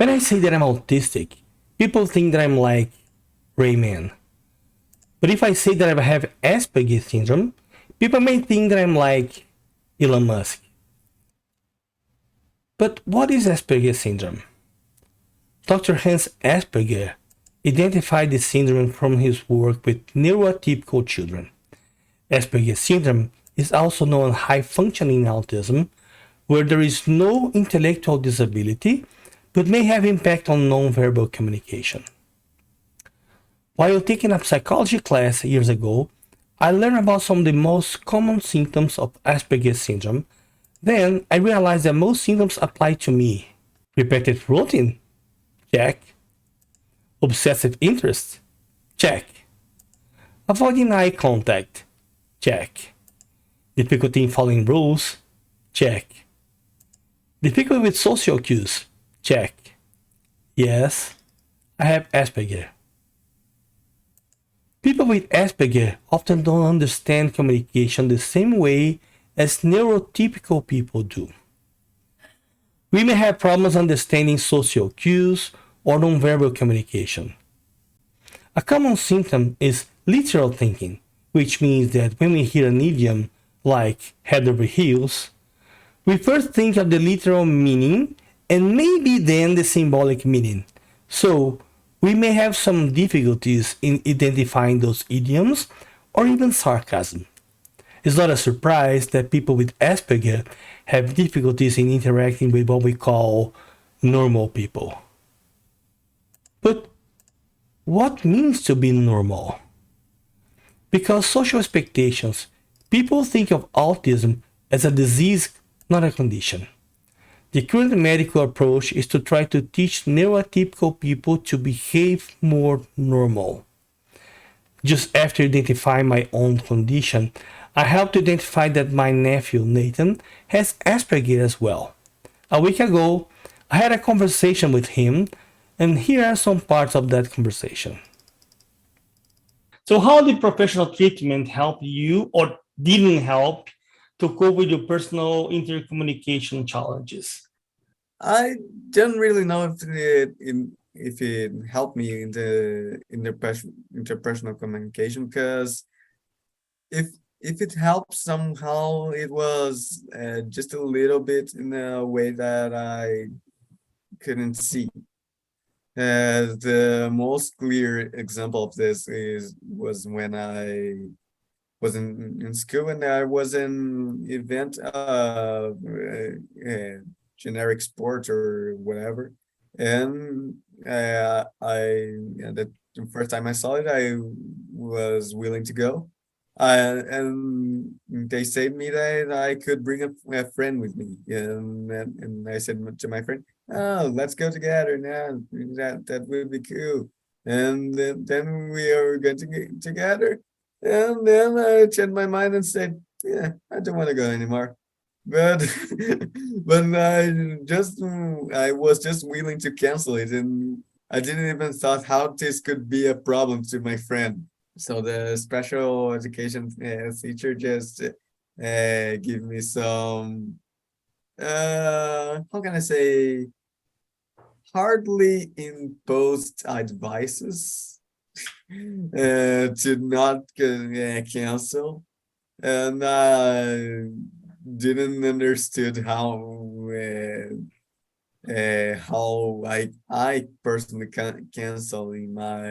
When I say that I'm autistic, people think that I'm like Rayman. But if I say that I have Asperger syndrome, people may think that I'm like Elon Musk. But what is Asperger syndrome? Dr. Hans Asperger identified the syndrome from his work with neuroatypical children. Asperger syndrome is also known as high functioning autism, where there is no intellectual disability but may have impact on nonverbal communication. While taking a psychology class years ago, I learned about some of the most common symptoms of Asperger syndrome. Then I realized that most symptoms apply to me. Repetitive routine? Check. Obsessive interest? Check. Avoiding eye contact? Check. Difficulty in following rules? Check. Difficulty with social cues? Check. Yes, I have Asperger. People with Asperger often don't understand communication the same way as neurotypical people do. We may have problems understanding social cues or nonverbal communication. A common symptom is literal thinking, which means that when we hear an idiom like head over heels, we first think of the literal meaning and maybe then the symbolic meaning. So, we may have some difficulties in identifying those idioms or even sarcasm. It's not a surprise that people with Asperger have difficulties in interacting with what we call normal people. But what means to be normal? Because social expectations, people think of autism as a disease, not a condition. The current medical approach is to try to teach neurotypical people to behave more normal. Just after identifying my own condition, I helped to identify that my nephew Nathan has Asperger as well. A week ago, I had a conversation with him, and here are some parts of that conversation. So, how did professional treatment help you or didn't help to cope with your personal intercommunication challenges? I don't really know if it helped me in the interpersonal communication, because if if it helps somehow, it was just a little bit in a way that I couldn't see. The most clear example of this was when I was in school, and I was in event of generic sports or whatever. And the first time I saw it, I was willing to go. And they said me that I could bring a friend with me. And I said to my friend, "Oh, let's go together now. That would be cool." And then we are going to get together. And then I changed my mind and said, "Yeah, I don't want to go anymore." But but I was just willing to cancel it, and I didn't even thought how this could be a problem to my friend. So the special education teacher just give me some how can I say, hardly imposed advices to not cancel, and I didn't understood how I personally cancel in my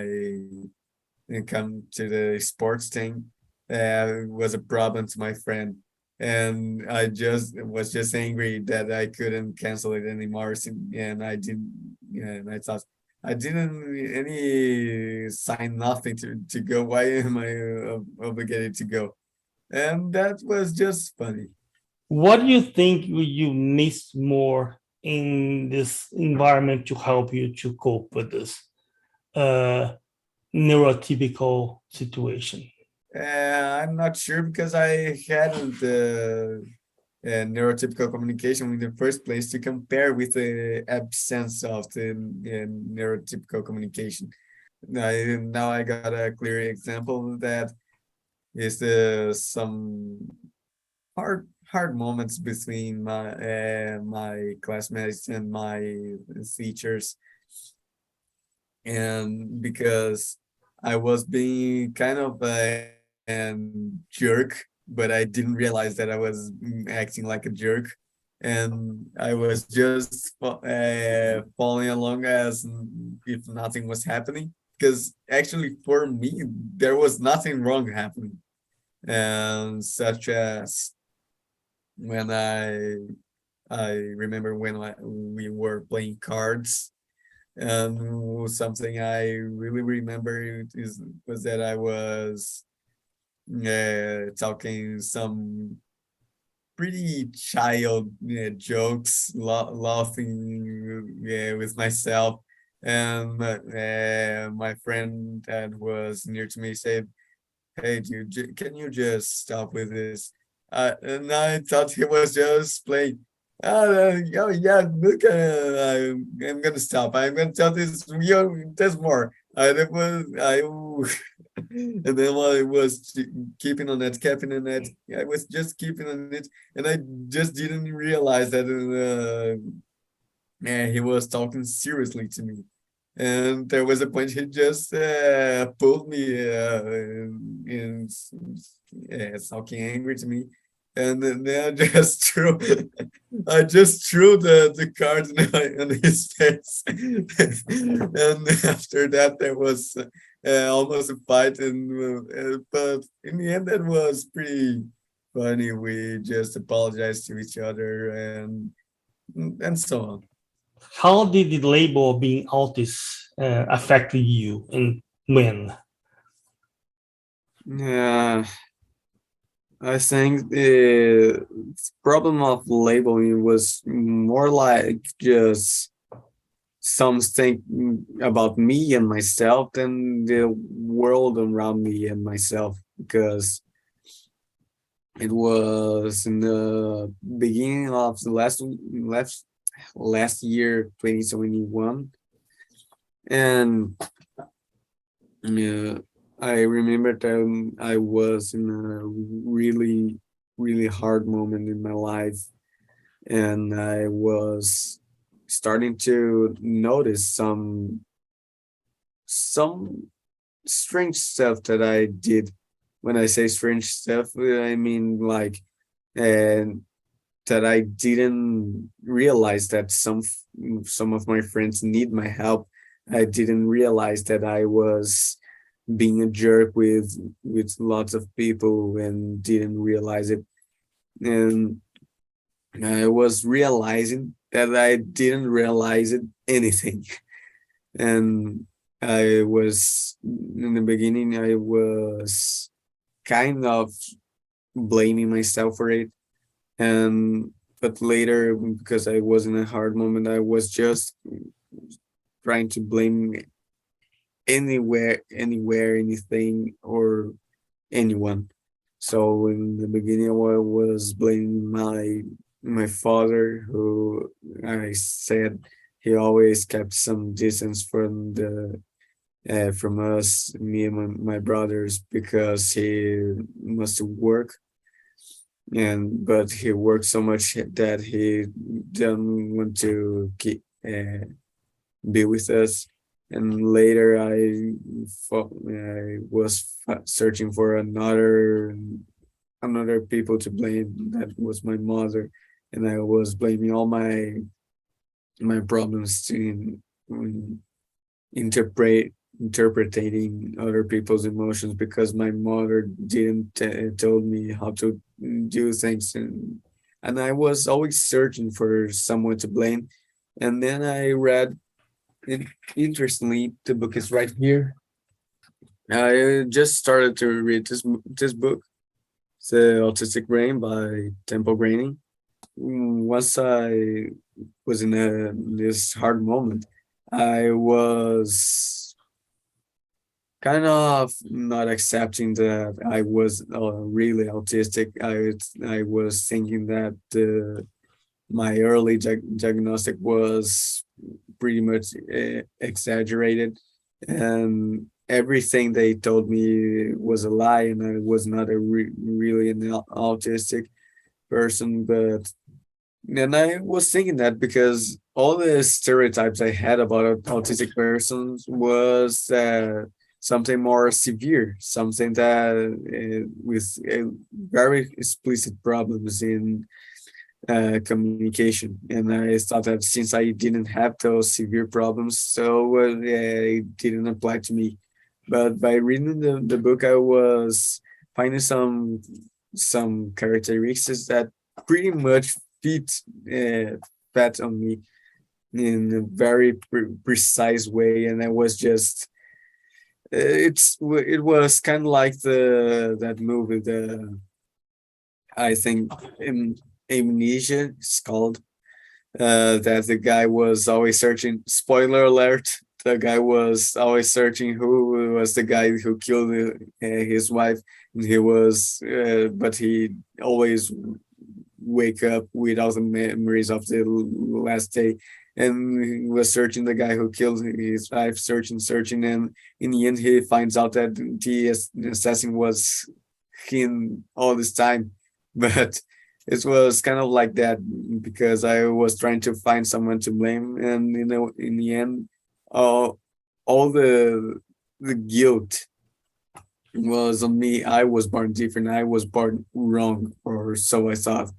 when it come to the sports thing was a problem to my friend, and I just was just angry that I couldn't cancel it anymore, and I didn't, and I thought I didn't any sign nothing to go. Why am I obligated to go? And that was just funny. What do you think you miss more in this environment to help you to cope with this uh, neurotypical situation? I'm not sure, because I hadn't neurotypical communication in the first place to compare with the absence of the neurotypical communication. Now I got a clear example that is some hard moments between my classmates and my teachers, and because I was being kind of a jerk, but I didn't realize that I was acting like a jerk, and I was just following along as if nothing was happening. Because actually, for me, there was nothing wrong happening, and such as when I remember when we were playing cards, and something I really remember is was that I was talking some pretty child jokes, laughing with myself, and my friend that was near to me said, "Hey, dude, can you just stop with this?" And I thought he was just playing. Oh yeah, look, I'm gonna stop. I'm gonna tell this. There's more. And then while I was keeping on it, keeping on it, I was just keeping on it, and I just didn't realize that he was talking seriously to me. And there was a point he just pulled me in talking angry to me, and then I just threw I just threw the card in his face, and after that there was almost a fight, and but in the end that was pretty funny. We just apologized to each other and so on. How did the label of being autist affected you, and when? Yeah, I think the problem of labeling was more like just something about me and myself than the world around me and myself, because it was in the beginning of the last year 2021, and uh, I remember that I was in a really hard moment in my life, and I was starting to notice some strange stuff that I did. When I say strange stuff, I mean like and that I didn't realize that some of my friends need my help. I didn't realize that I was being a jerk with lots of people and didn't realize it. And I was realizing that I didn't realize it anything. And I was in the beginning I was kind of blaming myself for it, and but later, because I was in a hard moment, I was just trying to blame anywhere, anything, or anyone. So in the beginning, I was blaming my father, who I said he always kept some distance from us, me and my brothers, because he must work, and but he worked so much that he didn't want to be with us. And later I was searching for another people to blame. That was my mother, and I was blaming all my problems in interpreting other people's emotions, because my mother didn't told me how to do things, and I was always searching for someone to blame. And then I read, interestingly, the book is right here. I just started to read this book, The Autistic Brain by Temple Graining. Once I was in this hard moment, I was kind of not accepting that I was really autistic. I was thinking that my early diagnostic was pretty much exaggerated, and everything they told me was a lie, and I was not really an autistic. person, but and I was thinking that because all the stereotypes I had about autistic persons was something more severe, something that with very explicit problems in communication. And I thought that since I didn't have those severe problems, so it didn't apply to me. But by reading the book, I was finding some characteristics that pretty much fit fat on me in a very precise way, and I was just it was kind of like the that movie, the I think in Amnesia it's called, that the guy was always searching. Spoiler alert: the guy was always searching who was the guy who killed his wife, and but he always wake up without the memories of the last day. And he was searching the guy who killed his wife, searching, and in the end, he finds out that the assassin was him all this time. But it was kind of like that because I was trying to find someone to blame, and in the end, all the guilt was on me. I was born different. I was born wrong, or so I thought.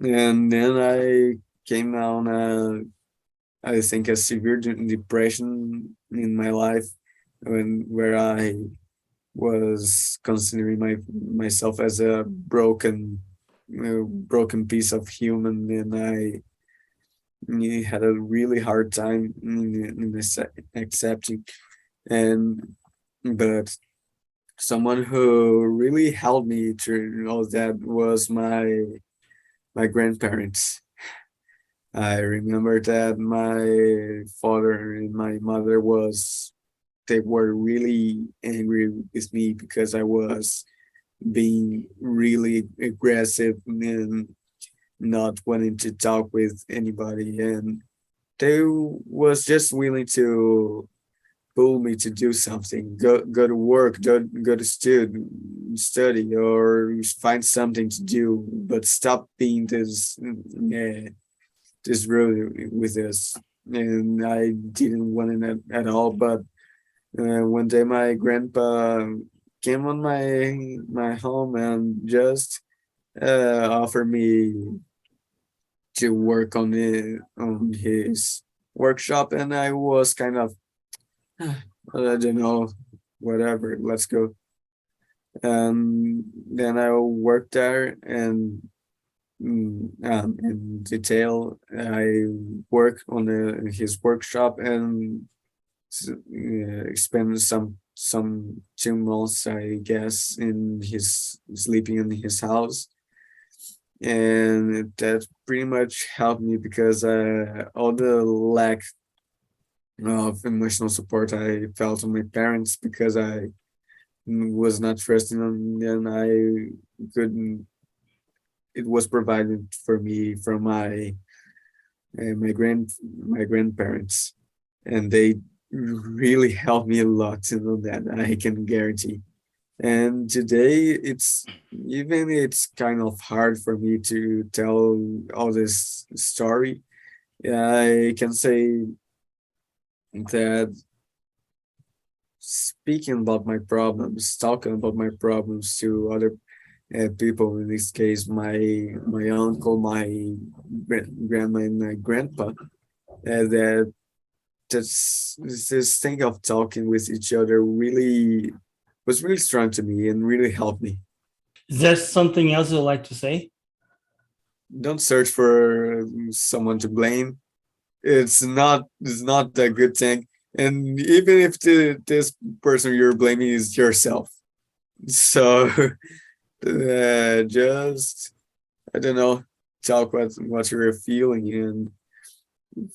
And then I came on I think a severe depression in my life, where I was considering myself as a broken piece of human, and I had a really hard time accepting. And but someone who really helped me through all that was my grandparents. I remember that my father and my mother they were really angry with me because I was being really aggressive and not wanting to talk with anybody, and they was just willing to pull me to do something, go to work, go to study, or find something to do, but stop being this rude with us. And I didn't want it at all. But one day my grandpa came on my home and just offered me to work on his workshop, and I was kind of I don't know, whatever, let's go. And then I worked there, and in detail, I worked on his workshop, and spent some 2 months, I guess, in his sleeping in his house. And that pretty much helped me because all the lack of emotional support I felt from my parents, because I was not trusting them, and I couldn't. It was provided for me from my grandparents, and they really helped me a lot, you know, that I can guarantee. And today, it's kind of hard for me to tell all this story. I can say that speaking about my problems, talking about my problems to other people, in this case, my uncle, my grandma, and my grandpa, that this thing of talking with each other really was really strong to me and really helped me. Is there something else you'd like to say? Don't search for someone to blame. It's not a good thing. And even if this person you're blaming is yourself, so just I don't know, talk what you're feeling, and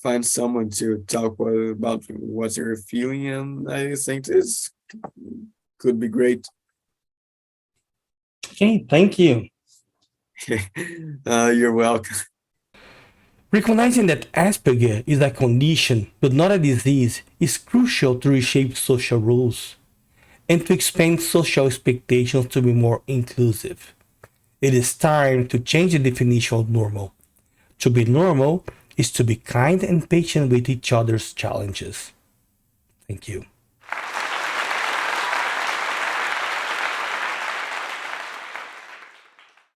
find someone to talk about what you're feeling, and I think this could be great. Okay, thank you. You're welcome. Recognizing that Asperger is a condition but not a disease is crucial to reshape social rules and to expand social expectations to be more inclusive. It is time to change the definition of normal. To be normal is to be kind and patient with each other's challenges. Thank you.